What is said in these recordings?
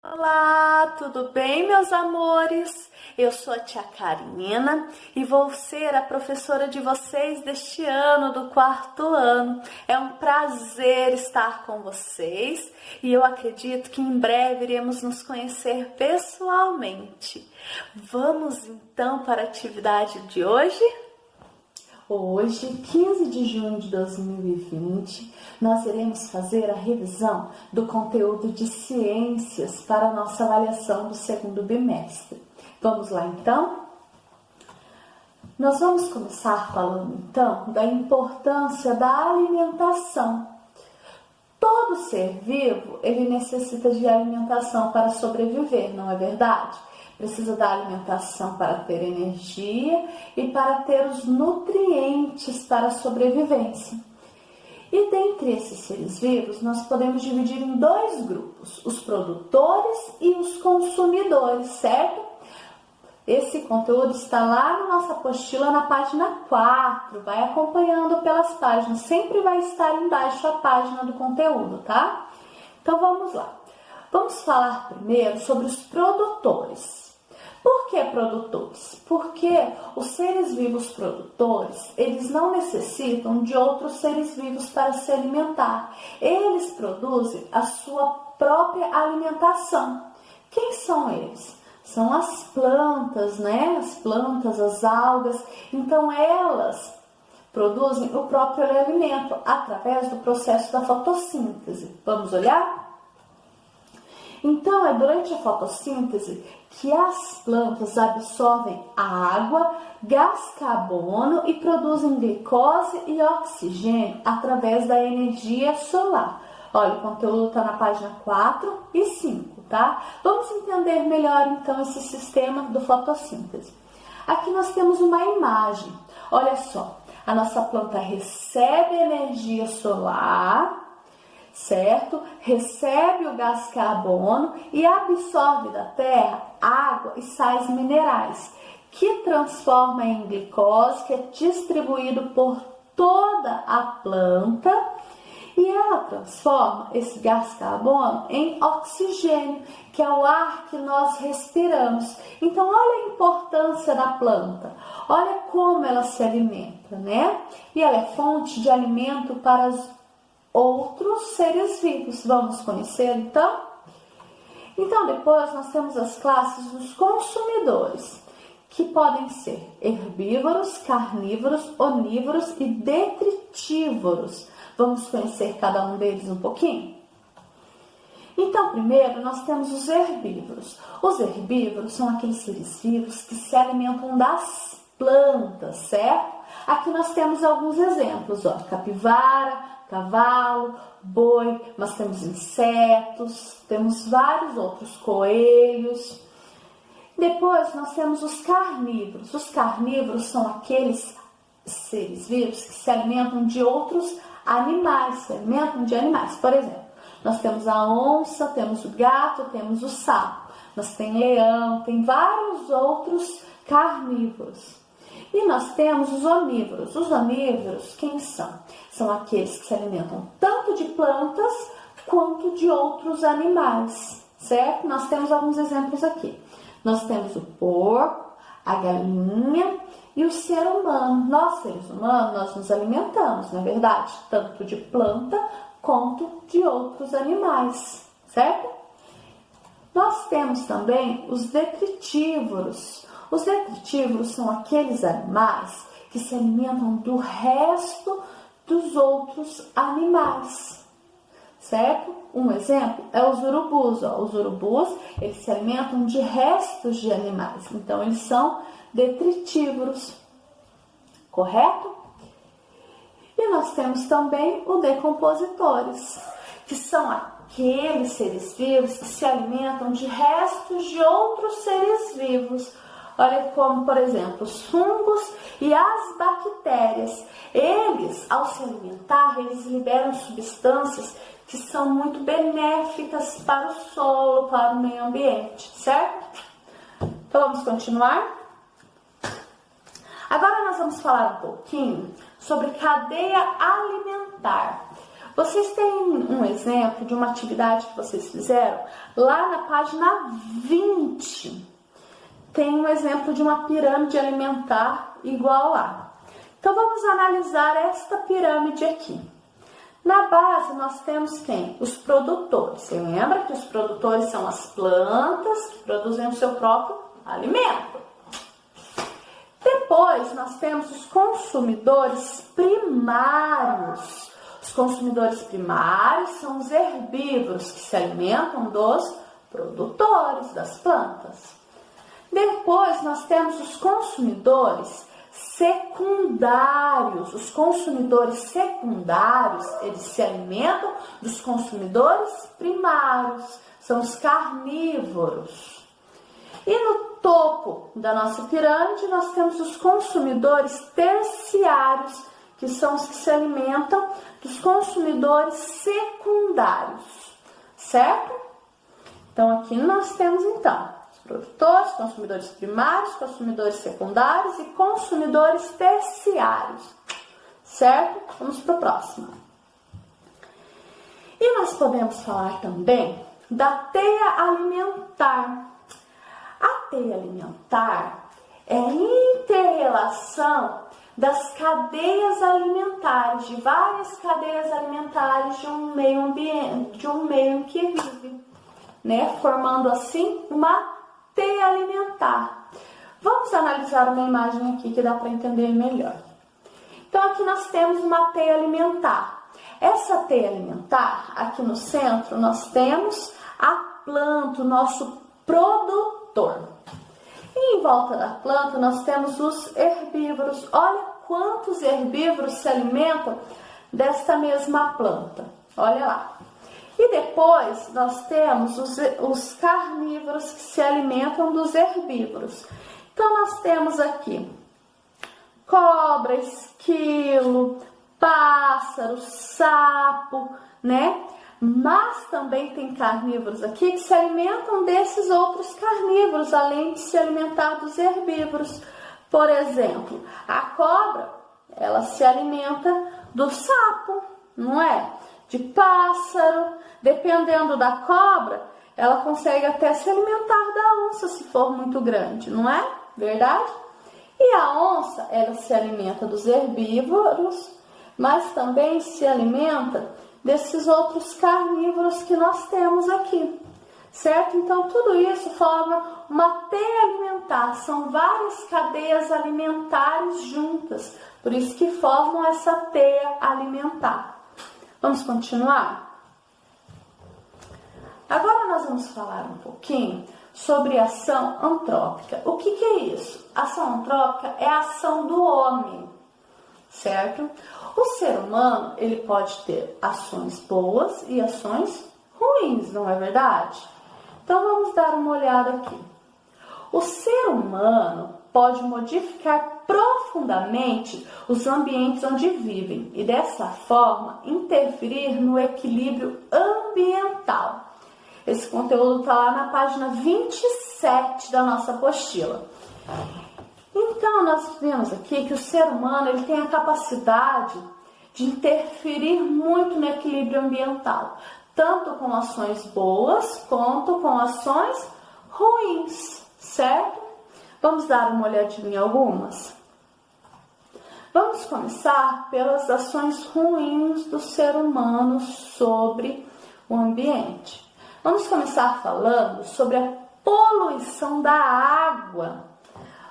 Olá, tudo bem, meus amores? Eu sou a tia Karina e vou ser a professora de vocês deste ano, do quarto ano. É um prazer estar com vocês e eu acredito que em breve iremos nos conhecer pessoalmente. Vamos então para a atividade de hoje? Hoje, 15 de junho de 2020, nós iremos fazer a revisão do conteúdo de ciências para a nossa avaliação do segundo bimestre. Vamos lá então? Nós vamos começar falando então da importância da alimentação. Todo ser vivo, ele necessita de alimentação para sobreviver, não é verdade? Precisa da alimentação para ter energia e para ter os nutrientes para a sobrevivência. E dentre esses seres vivos, nós podemos dividir em dois grupos, os produtores e os consumidores, certo? Esse conteúdo está lá na nossa apostila na página 4, vai acompanhando pelas páginas, sempre vai estar embaixo a página do conteúdo, tá? Então vamos lá. Vamos falar primeiro sobre os produtores. Por que produtores? Porque os seres vivos produtores, eles não necessitam de outros seres vivos para se alimentar. Eles produzem a sua própria alimentação. Quem são eles? São as plantas, né? As plantas, as algas. Então, elas produzem o próprio alimento através do processo da fotossíntese. Vamos olhar? Então, é durante a fotossíntese que as plantas absorvem a água, gás carbono e produzem glicose e oxigênio através da energia solar. Olha, o conteúdo está na página 4 e 5, tá? Vamos entender melhor, então, esse sistema do fotossíntese. Aqui nós temos uma imagem. Olha só, a nossa planta recebe energia solar, certo? Recebe o gás carbono e absorve da terra água e sais minerais, que transforma em glicose, que é distribuído por toda a planta, e ela transforma esse gás carbono em oxigênio, que é o ar que nós respiramos. Então, olha a importância da planta, olha como ela se alimenta, né? E ela é fonte de alimento para os outros seres vivos. Vamos conhecer então? Então, depois nós temos as classes dos consumidores, que podem ser herbívoros, carnívoros, onívoros e detritívoros. Vamos conhecer cada um deles um pouquinho? Então, primeiro nós temos os herbívoros. Os herbívoros são aqueles seres vivos que se alimentam das plantas, certo? Aqui nós temos alguns exemplos, ó, capivara, cavalo, boi, nós temos insetos, temos vários outros, coelhos. Depois nós temos os carnívoros. Os carnívoros são aqueles seres vivos que se alimentam de outros animais, se alimentam de animais. Por exemplo, nós temos a onça, temos o gato, temos o sapo, nós temos leão, tem vários outros carnívoros. E nós temos os onívoros. Os onívoros, quem são? São aqueles que se alimentam tanto de plantas quanto de outros animais, certo? Nós temos alguns exemplos aqui. Nós temos o porco, a galinha e o ser humano. Nós, seres humanos, nós nos alimentamos, na verdade, tanto de planta quanto de outros animais, certo? Nós temos também os detritívoros. Os detritívoros são aqueles animais que se alimentam do resto dos outros animais, certo? Um exemplo é os urubus. Ó. Os urubus, eles se alimentam de restos de animais, então eles são detritívoros, correto? E nós temos também os decompositores, que são aqueles seres vivos que se alimentam de restos de outros seres vivos. Olha como, por exemplo, os fungos e as bactérias. Eles, ao se alimentar, eles liberam substâncias que são muito benéficas para o solo, para o meio ambiente, certo? Então, vamos continuar? Agora nós vamos falar um pouquinho sobre cadeia alimentar. Vocês têm um exemplo de uma atividade que vocês fizeram? Lá na página 20, tem um exemplo de uma pirâmide alimentar igual a. Então, vamos analisar esta pirâmide aqui. Na base, nós temos quem? Os produtores. Você lembra que os produtores são as plantas que produzem o seu próprio alimento. Depois, nós temos os consumidores primários. Os consumidores primários são os herbívoros que se alimentam dos produtores das plantas. Depois, nós temos os consumidores secundários. Os consumidores secundários, eles se alimentam dos consumidores primários, são os carnívoros. E no topo da nossa pirâmide, nós temos os consumidores terciários, que são os que se alimentam dos consumidores secundários, certo? Então, aqui nós temos, então, produtores, consumidores primários, consumidores secundários e consumidores terciários, certo? Vamos para o próximo. E nós podemos falar também da teia alimentar. A teia alimentar é a inter-relação das cadeias alimentares, de várias cadeias alimentares de um meio ambiente, de um meio em que vive, né? Formando assim uma teia alimentar. Vamos analisar uma imagem aqui que dá para entender melhor. Então, aqui nós temos uma teia alimentar. Essa teia alimentar, aqui no centro, nós temos a planta, o nosso produtor. E em volta da planta, nós temos os herbívoros. Olha quantos herbívoros se alimentam desta mesma planta. Olha lá. E depois nós temos os carnívoros que se alimentam dos herbívoros. Então, nós temos aqui cobra, esquilo, pássaro, sapo, né? Mas também tem carnívoros aqui que se alimentam desses outros carnívoros, além de se alimentar dos herbívoros. Por exemplo, a cobra, ela se alimenta do sapo, não é? De pássaro. Dependendo da cobra, ela consegue até se alimentar da onça, se for muito grande, não é? Verdade? E a onça, ela se alimenta dos herbívoros, mas também se alimenta desses outros carnívoros que nós temos aqui, certo? Então, tudo isso forma uma teia alimentar, são várias cadeias alimentares juntas, por isso que formam essa teia alimentar. Vamos continuar? Agora nós vamos falar um pouquinho sobre ação antrópica. O que é isso? Ação antrópica é a ação do homem, certo? O ser humano, ele pode ter ações boas e ações ruins, não é verdade? Então, vamos dar uma olhada aqui. O ser humano pode modificar profundamente os ambientes onde vivem e, dessa forma, interferir no equilíbrio ambiental. Esse conteúdo está lá na página 27 da nossa apostila. Então, nós vemos aqui que o ser humano ele tem a capacidade de interferir muito no equilíbrio ambiental, tanto com ações boas quanto com ações ruins, certo? Vamos dar uma olhadinha em algumas? Vamos começar pelas ações ruins do ser humano sobre o ambiente. Vamos começar falando sobre a poluição da água.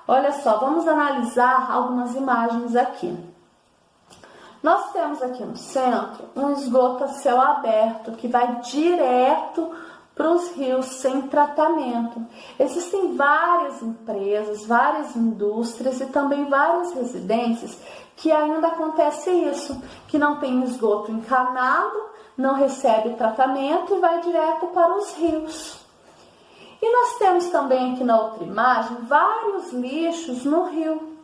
Olha só, vamos analisar algumas imagens aqui. Nós temos aqui no centro um esgoto a céu aberto que vai direto para os rios sem tratamento. Existem várias empresas, várias indústrias e também várias residências que ainda acontece isso, que não tem esgoto encanado, não recebe tratamento e vai direto para os rios. E nós temos também aqui na outra imagem vários lixos no rio,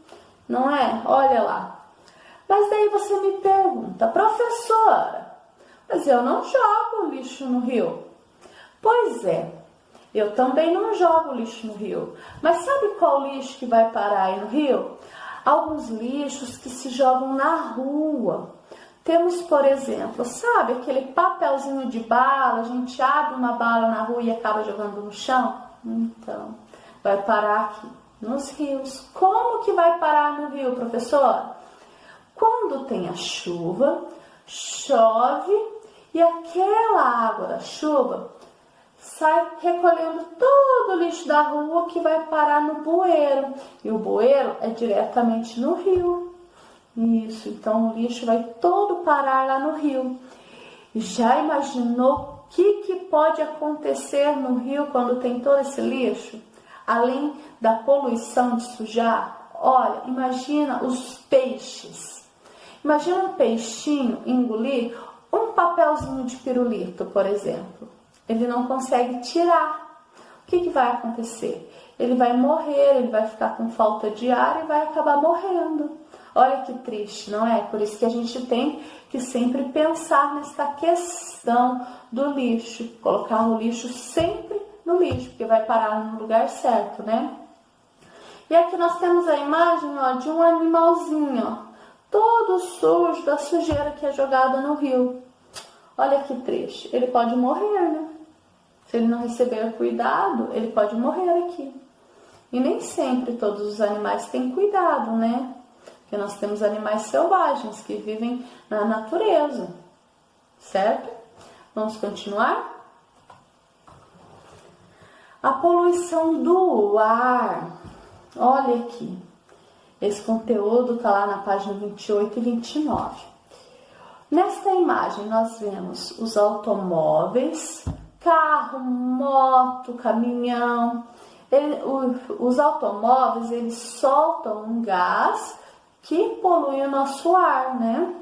não é? Olha lá. Mas daí você me pergunta, professora, mas eu não jogo lixo no rio. Pois é, eu também não jogo lixo no rio. Mas sabe qual lixo que vai parar aí no rio? Alguns lixos que se jogam na rua. Temos, por exemplo, sabe aquele papelzinho de bala, a gente abre uma bala na rua e acaba jogando no chão? Então, vai parar aqui, nos rios. Como que vai parar no rio, professora? Quando tem a chuva, chove e aquela água da chuva sai recolhendo todo o lixo da rua que vai parar no bueiro. E o bueiro é diretamente no rio. Isso, então o lixo vai todo parar lá no rio. Já imaginou o que pode acontecer no rio quando tem todo esse lixo? Além da poluição de sujar, olha, imagina os peixes. Imagina um peixinho engolir um papelzinho de pirulito, por exemplo. Ele não consegue tirar. O que vai acontecer? Ele vai morrer, ele vai ficar com falta de ar e vai acabar morrendo. Olha que triste, não é? Por isso que a gente tem que sempre pensar nessa questão do lixo. Colocar o lixo sempre no lixo, porque vai parar no lugar certo, né? E aqui nós temos a imagem, ó, de um animalzinho, ó, todo sujo da sujeira que é jogada no rio. Olha que triste. Ele pode morrer, né? Se ele não receber cuidado, ele pode morrer aqui. E nem sempre todos os animais têm cuidado, né? Porque nós temos animais selvagens que vivem na natureza, certo? Vamos continuar? A poluição do ar. Olha aqui. Esse conteúdo está lá na página 28 e 29. Nesta imagem nós vemos os automóveis, carro, moto, caminhão. Os automóveis, eles soltam um gás que polui o nosso ar, né?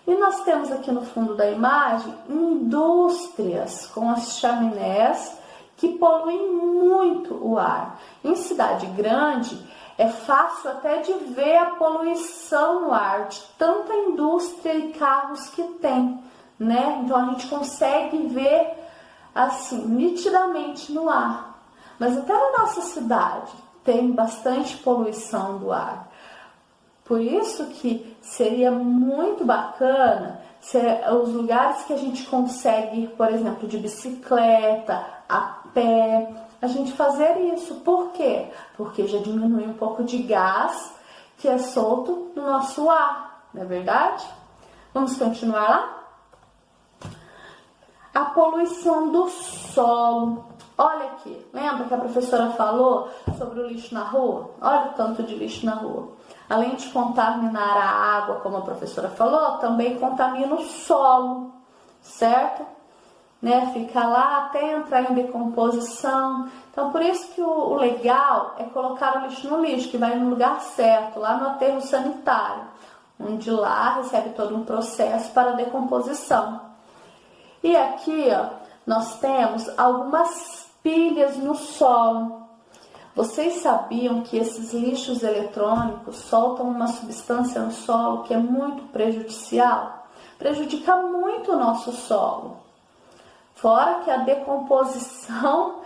E nós temos aqui no fundo da imagem indústrias com as chaminés que poluem muito o ar. Em cidade grande é fácil até de ver a poluição no ar, de tanta indústria e carros que tem, né? Então a gente consegue ver assim nitidamente no ar. Mas até na nossa cidade tem bastante poluição do ar. Por isso que seria muito bacana os lugares que a gente consegue ir, por exemplo, de bicicleta, a pé, a gente fazer isso. Por quê? Porque já diminui um pouco de gás que é solto no nosso ar, não é verdade? Vamos continuar lá? A poluição do solo. Olha aqui, lembra que a professora falou sobre o lixo na rua? Olha o tanto de lixo na rua. Além de contaminar a água, como a professora falou, também contamina o solo, certo? Né? Fica lá até entrar em decomposição. Então, por isso que o legal é colocar o lixo no lixo, que vai no lugar certo, lá no aterro sanitário, onde lá recebe todo um processo para decomposição. E aqui, ó, nós temos algumas pilhas no solo. Vocês sabiam que esses lixos eletrônicos soltam uma substância no solo que é muito prejudicial? Prejudica muito o nosso solo. Fora que a decomposição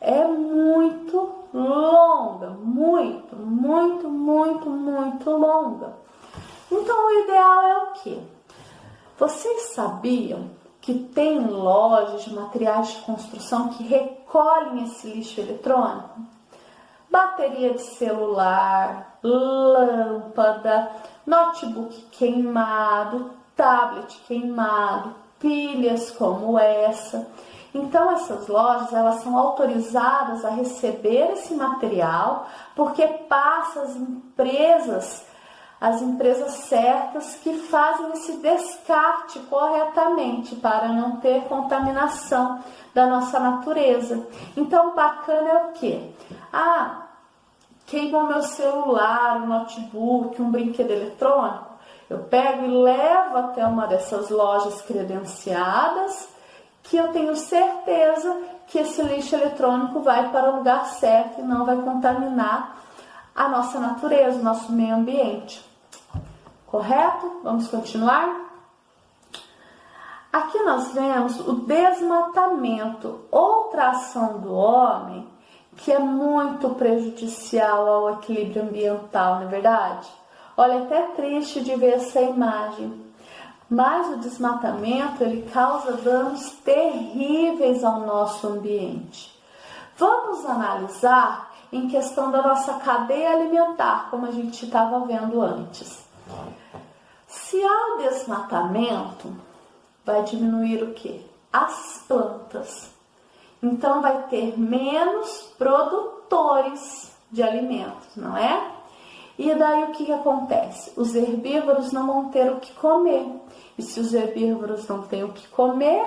é muito longa, muito longa. Então o ideal é o quê? Vocês sabiam que tem lojas de materiais de construção que recolhem esse lixo eletrônico? Bateria de celular, lâmpada, notebook queimado, tablet queimado, pilhas como essa. Então essas lojas, elas são autorizadas a receber esse material porque passa as empresas certas que fazem esse descarte corretamente para não ter contaminação da nossa natureza. Então, bacana é o quê? Queimou meu celular, um notebook, um brinquedo eletrônico. Eu pego e levo até uma dessas lojas credenciadas que eu tenho certeza que esse lixo eletrônico vai para o lugar certo e não vai contaminar a nossa natureza, o nosso meio ambiente. Correto? Vamos continuar? Aqui nós vemos o desmatamento, outra ação do homem que é muito prejudicial ao equilíbrio ambiental, não é verdade? Olha, até triste de ver essa imagem. mas o desmatamento ele causa danos terríveis ao nosso ambiente. Vamos analisar em questão da nossa cadeia alimentar, como a gente estava vendo antes. Se há o desmatamento, vai diminuir o quê? As plantas. Então vai ter menos produtores de alimentos, não é? E daí o que acontece? Os herbívoros não vão ter o que comer. E se os herbívoros não têm o que comer,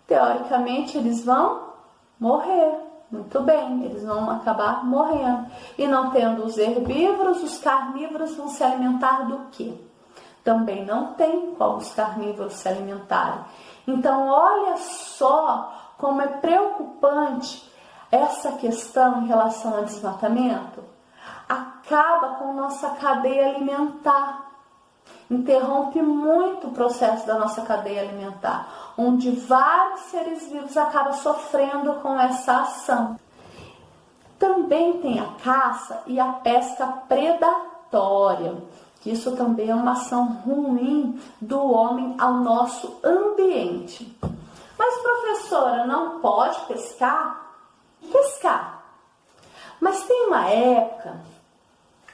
teoricamente eles vão morrer. Muito bem, eles vão acabar morrendo. E não tendo os herbívoros, os carnívoros vão se alimentar do quê? Também não tem como os carnívoros se alimentarem. Então, olha só como é preocupante essa questão em relação ao desmatamento. Acaba com nossa cadeia alimentar. Interrompe muito o processo da nossa cadeia alimentar, onde vários seres vivos acabam sofrendo com essa ação. Também tem a caça e a pesca predatória. Isso também é uma ação ruim do homem ao nosso ambiente. Mas, professora, não pode pescar? Pescar. Mas tem uma época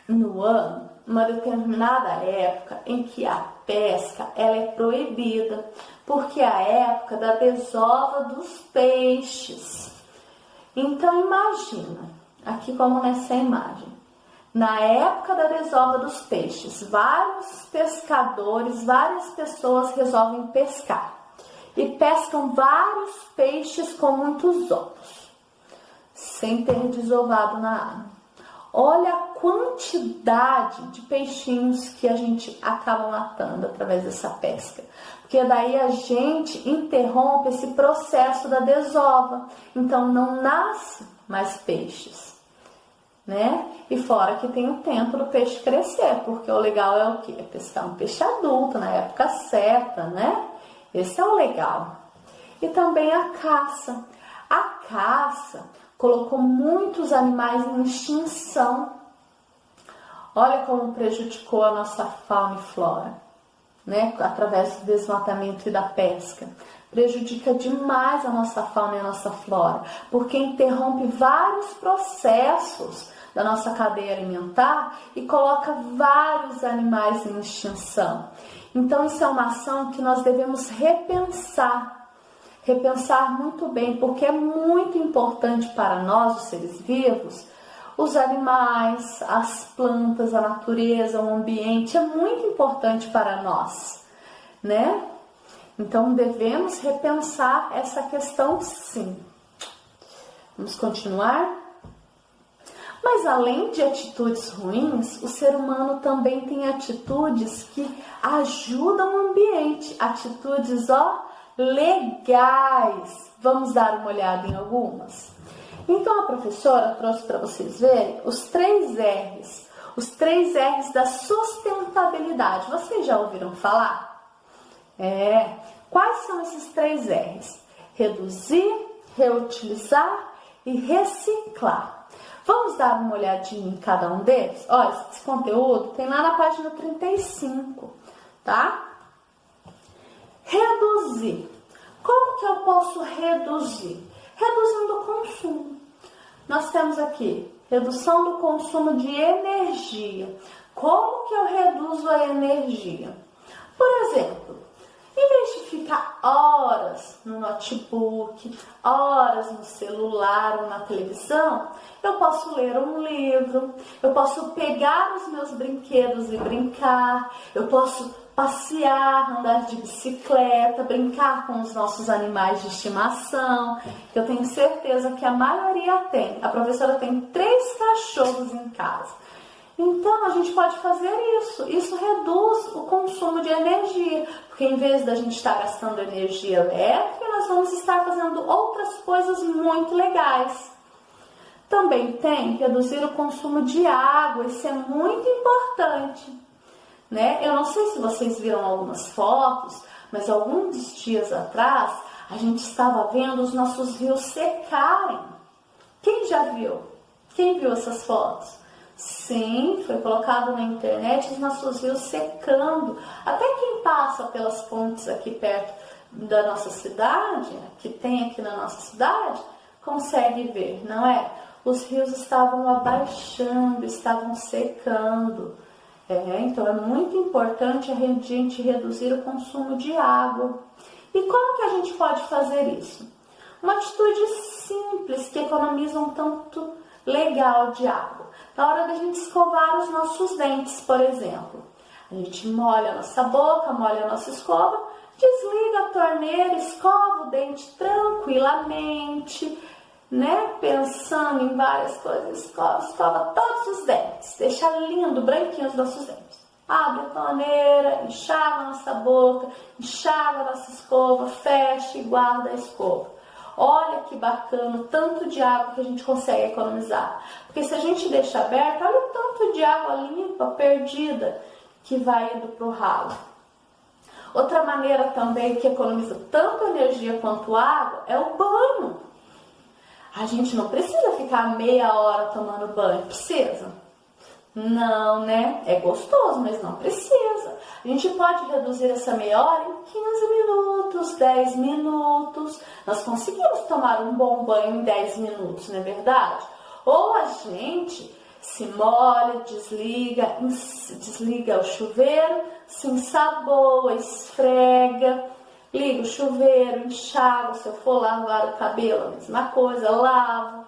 no ano, uma determinada época, em que a pesca ela é proibida, porque é a época da desova dos peixes. Então, imagina, aqui como nessa imagem, na época da desova dos peixes, vários pescadores, várias pessoas resolvem pescar e pescam vários peixes com muitos ovos, sem ter desovado na água. Olha a quantidade de peixinhos que a gente acaba matando através dessa pesca. Porque daí a gente interrompe esse processo da desova. Então não nasce mais peixes, né? E fora que tem o tempo do peixe crescer, porque o legal é o quê? É pescar um peixe adulto na época certa, né? Esse é o legal. E também a caça. A caça colocou muitos animais em extinção. Olha como prejudicou a nossa fauna e flora, né? Através do desmatamento e da pesca. Prejudica demais a nossa fauna e a nossa flora, porque interrompe vários processos da nossa cadeia alimentar e coloca vários animais em extinção. Então, isso é uma ação que nós devemos repensar muito bem, porque é muito importante para nós, os seres vivos, os animais, as plantas, a natureza, o ambiente, é muito importante para nós, né? Então, devemos repensar essa questão, sim. Vamos continuar? Mas, além de atitudes ruins, o ser humano também tem atitudes que ajudam o ambiente, atitudes, legais. Vamos dar uma olhada em algumas? Então a professora trouxe para vocês verem os 3 R's. Os 3 R's da sustentabilidade. Vocês já ouviram falar? Quais são esses 3 R's? Reduzir, reutilizar e reciclar. Vamos dar uma olhadinha em cada um deles? Olha, esse conteúdo tem lá na página 35, tá? Reduzir. Como que eu posso reduzir? Reduzindo o consumo. Nós temos aqui redução do consumo de energia. Como que eu reduzo a energia? Por exemplo, em vez de ficar horas no notebook, horas no celular ou na televisão, eu posso ler um livro, eu posso pegar os meus brinquedos e brincar, eu posso passear, andar de bicicleta, brincar com os nossos animais de estimação, que eu tenho certeza que a maioria tem. A professora tem 3 cachorros em casa. Então, a gente pode fazer isso. Isso reduz o consumo de energia, porque em vez da gente estar gastando energia elétrica, nós vamos estar fazendo outras coisas muito legais. Também tem reduzir o consumo de água, isso é muito importante, né? Eu não sei se vocês viram algumas fotos, mas alguns dias atrás, a gente estava vendo os nossos rios secarem. Quem já viu? Quem viu essas fotos? Sim, foi colocado na internet os nossos rios secando. Até quem passa pelas fontes aqui perto da nossa cidade, que tem aqui na nossa cidade, consegue ver, não é? Os rios estavam abaixando, estavam secando. Então é muito importante a gente reduzir o consumo de água. E como que a gente pode fazer isso? Uma atitude simples que economiza um tanto legal de água. Na hora da gente escovar os nossos dentes, por exemplo, a gente molha a nossa boca, molha a nossa escova, desliga a torneira, escova o dente tranquilamente, né? Pensando em várias coisas, escova todos os dentes, deixa lindo, branquinho os nossos dentes. Abre a torneira, enxágua a nossa boca, enxágua a nossa escova, fecha e guarda a escova. Olha que bacana o tanto de água que a gente consegue economizar. Porque se a gente deixa aberto, olha o tanto de água limpa, perdida, que vai indo para o ralo. Outra maneira também que economiza tanto energia quanto água é o banho. A gente não precisa ficar meia hora tomando banho, precisa? Não, né? É gostoso, mas não precisa. A gente pode reduzir essa meia hora em 15 minutos, 10 minutos. Nós conseguimos tomar um bom banho em 10 minutos, não é verdade? Ou a gente se molha, desliga o chuveiro, se ensaboa, esfrega, liga o chuveiro, enxágua. Se eu for lavar o cabelo, a mesma coisa, lavo.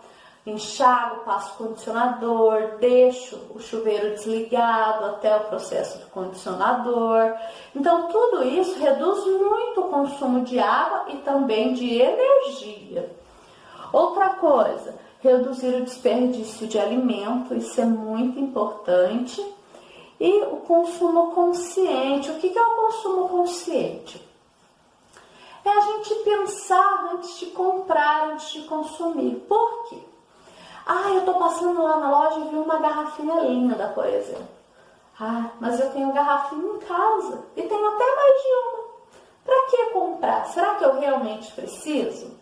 Enxago, passo o condicionador, deixo o chuveiro desligado até o processo do condicionador. Então, tudo isso reduz muito o consumo de água e também de energia. Outra coisa, reduzir o desperdício de alimento, isso é muito importante. E o consumo consciente. O que é o consumo consciente? É a gente pensar antes de comprar, antes de consumir. Por quê? Eu tô passando lá na loja e vi uma garrafinha linda, por exemplo. Mas eu tenho garrafinha em casa e tenho até mais de uma. Para que comprar? Será que eu realmente preciso?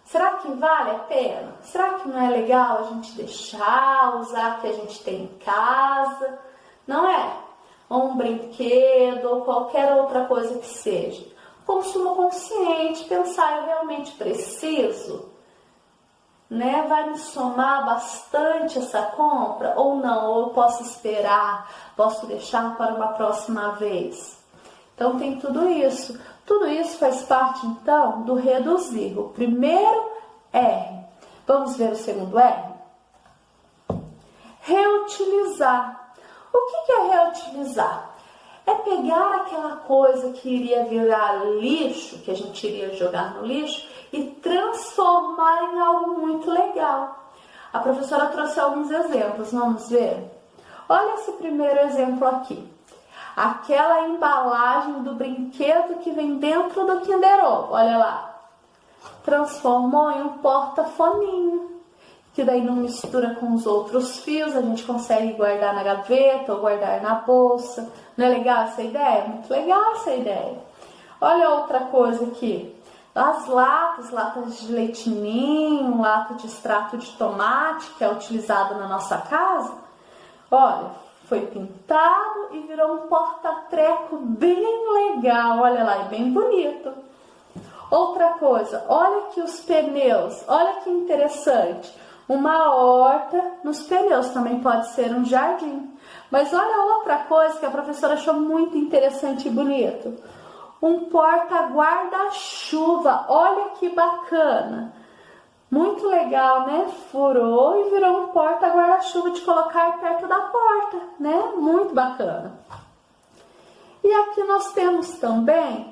Será que vale a pena? Será que não é legal a gente deixar, usar o que a gente tem em casa? Não é? Ou um brinquedo, ou qualquer outra coisa que seja. Consumo consciente, pensar, eu realmente preciso? Né? Vai me somar bastante essa compra ou não? Ou eu posso esperar, posso deixar para uma próxima vez? Então tem tudo isso. Tudo isso faz parte então do reduzir. O primeiro R. Vamos ver o segundo R? Reutilizar. O que é reutilizar? É pegar aquela coisa que iria virar lixo, que a gente iria jogar no lixo, e transformar em algo muito legal. A professora trouxe alguns exemplos, vamos ver? Olha esse primeiro exemplo aqui. Aquela embalagem do brinquedo que vem dentro do Kinder Ovo, olha lá. Transformou em um porta-foninho, que daí não mistura com os outros fios, a gente consegue guardar na gaveta ou guardar na bolsa. Não é legal essa ideia? Muito legal essa ideia. Olha outra coisa aqui. As latas de leite ninho, lata de extrato de tomate, que é utilizado na nossa casa. Olha, foi pintado e virou um porta-treco bem legal. Olha lá, é bem bonito. Outra coisa, olha aqui os pneus. Olha que interessante. Uma horta nos pneus, também pode ser um jardim. Mas olha outra coisa que a professora achou muito interessante e bonito. Um porta-guarda-chuva, olha que bacana. Muito legal, né? Furou e virou um porta-guarda-chuva de colocar perto da porta, né? Muito bacana. E aqui nós temos também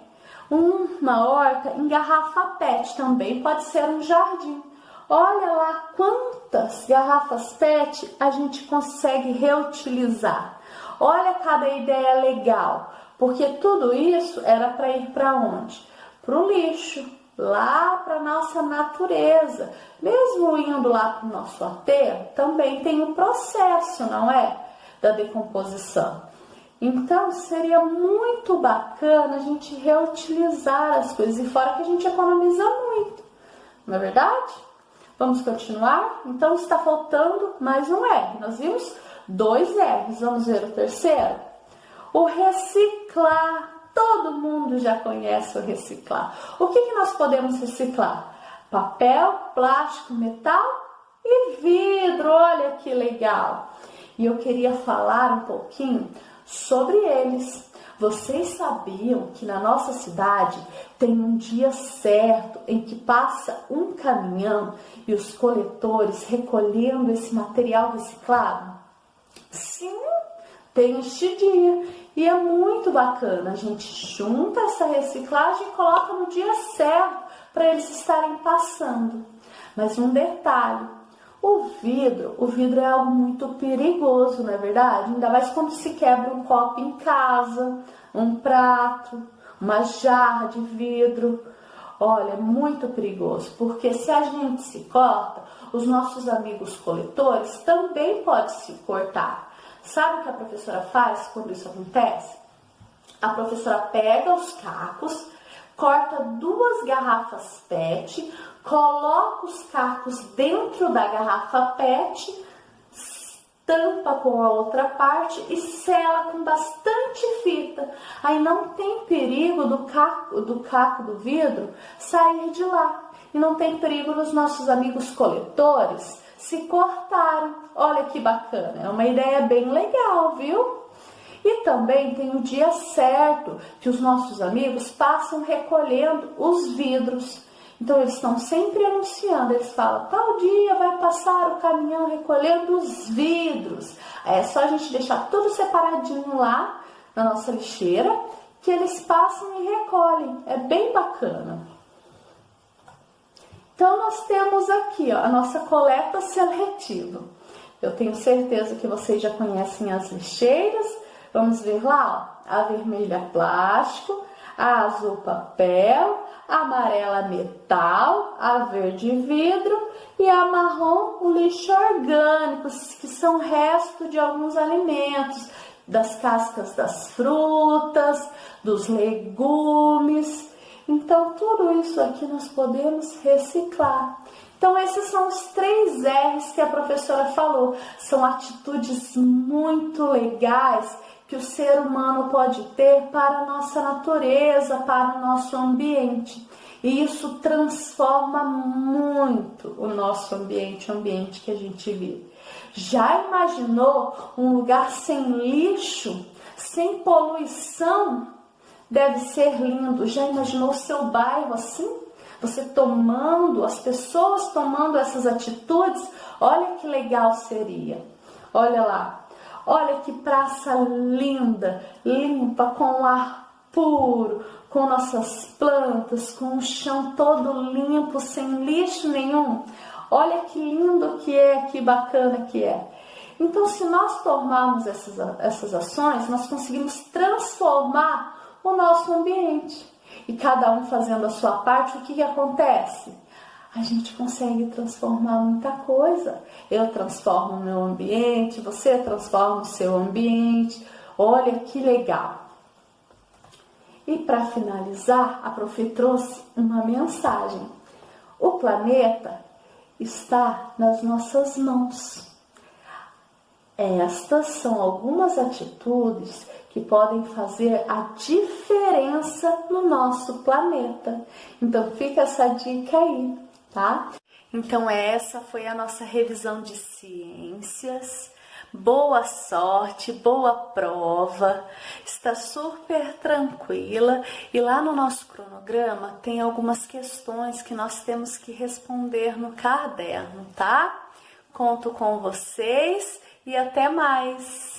uma horta em garrafa PET, também pode ser um jardim. Olha lá quantas garrafas PET a gente consegue reutilizar. Olha cada ideia legal, porque tudo isso era para ir para onde? Para o lixo, lá para a nossa natureza. Mesmo indo lá para o nosso aterro, também tem o processo, não é? Da decomposição. Então, seria muito bacana a gente reutilizar as coisas, e fora que a gente economiza muito, não é verdade? Vamos continuar? Então está faltando mais um R. Nós vimos 2 R's. Vamos ver o terceiro? O reciclar. Todo mundo já conhece o reciclar. O que nós podemos reciclar? Papel, plástico, metal e vidro. Olha que legal! E eu queria falar um pouquinho sobre eles. Vocês sabiam que na nossa cidade tem um dia certo em que passa um caminhão e os coletores recolhendo esse material reciclado? Sim, tem este dia e é muito bacana. A gente junta essa reciclagem e coloca no dia certo para eles estarem passando. Mas um detalhe, o vidro é algo muito perigoso, não é verdade? Ainda mais quando se quebra um copo em casa, um prato, uma jarra de vidro. Olha, é muito perigoso, porque se a gente se corta, os nossos amigos coletores também podem se cortar. Sabe o que a professora faz quando isso acontece? A professora pega os cacos, corta 2 garrafas PET, coloca os cacos dentro da garrafa PET, tampa com a outra parte e sela com bastante fita. Aí não tem perigo do caco do vidro sair de lá. E não tem perigo dos nossos amigos coletores se cortarem. Olha que bacana, é uma ideia bem legal, viu? E também tem o dia certo que os nossos amigos passam recolhendo os vidros. Então eles estão sempre anunciando, eles falam, tal dia vai passar o caminhão recolhendo os vidros. Aí é só a gente deixar tudo separadinho lá na nossa lixeira, que eles passam e recolhem. É bem bacana. Então nós temos aqui a nossa coleta seletiva. Eu tenho certeza que vocês já conhecem as lixeiras. Vamos ver lá, ó, a vermelha plástico, a azul papel, a amarela metal, a verde vidro e a marrom o lixo orgânico, que são restos de alguns alimentos, das cascas das frutas, dos legumes. Então tudo isso aqui nós podemos reciclar. Então esses são os 3 R's que a professora falou. São atitudes muito legais que o ser humano pode ter para a nossa natureza, para o nosso ambiente. E isso transforma muito o nosso ambiente, o ambiente que a gente vive. Já imaginou um lugar sem lixo, sem poluição? Deve ser lindo. Já imaginou o seu bairro assim? Você tomando, as pessoas tomando essas atitudes? Olha que legal seria. Olha lá. Olha que praça linda, limpa, com ar puro, com nossas plantas, com o chão todo limpo, sem lixo nenhum. Olha que lindo que é, que bacana que é. Então, se nós tomarmos essas ações, nós conseguimos transformar o nosso ambiente. E cada um fazendo a sua parte, o que acontece? A gente consegue transformar muita coisa. Eu transformo o meu ambiente, você transforma o seu ambiente. Olha que legal. E para finalizar, a prof trouxe uma mensagem. O planeta está nas nossas mãos. Estas são algumas atitudes que podem fazer a diferença no nosso planeta. Então fica essa dica aí, tá? Então essa foi a nossa revisão de ciências. Boa sorte, boa prova, está super tranquila e lá no nosso cronograma tem algumas questões que nós temos que responder no caderno, tá? Conto com vocês e até mais!